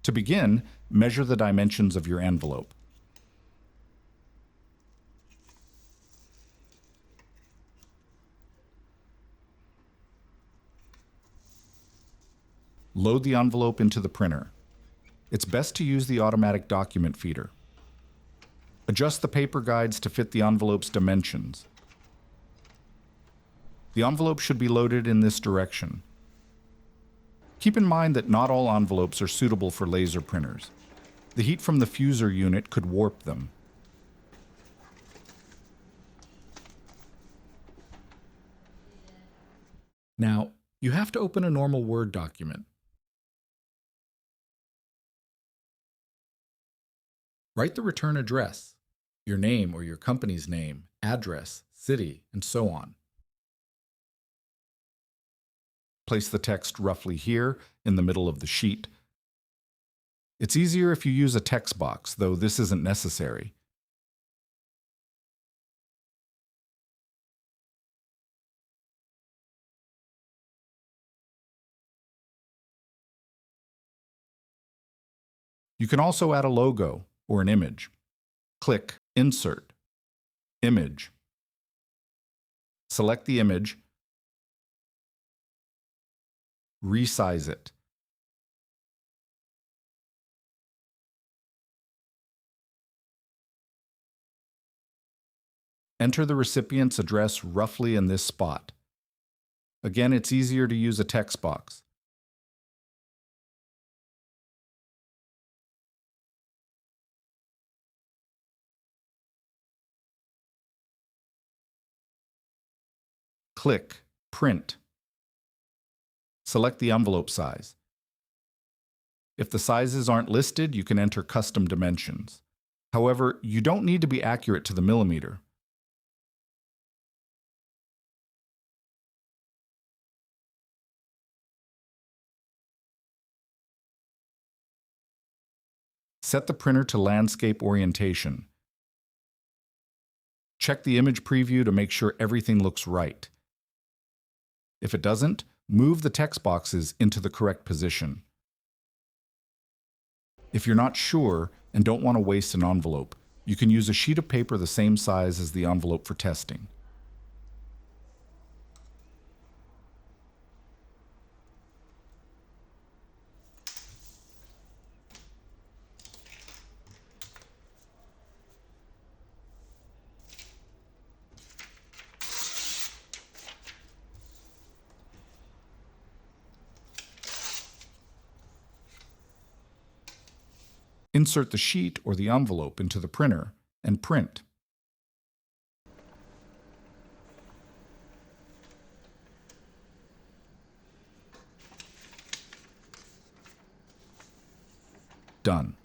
To begin, measure the dimensions of your envelope. Load the envelope into the printer. It's best to use the automatic document feeder. Adjust the paper guides to fit the envelope's dimensions. The envelope should be loaded in this direction. Keep in mind that not all envelopes are suitable for laser printers. The heat from the fuser unit could warp them. Now, you have to open a normal Word document. Write the return address, your name or your company's name, address, city, and so on. Place the text roughly here, in the middle of the sheet. It's easier if you use a text box, though this isn't necessary. You can also add a logo or an image. Click Insert, Image. Select the image, resize it. Enter the recipient's address roughly in this spot. Again, it's easier to use a text box. Click Print. Select the envelope size. If the sizes aren't listed, you can enter custom dimensions. However, you don't need to be accurate to the millimeter. Set the printer to landscape orientation. Check the image preview to make sure everything looks right. If it doesn't, move the text boxes into the correct position. If you're not sure and don't want to waste an envelope, you can use a sheet of paper the same size as the envelope for testing. Insert the sheet or the envelope into the printer and print. Done.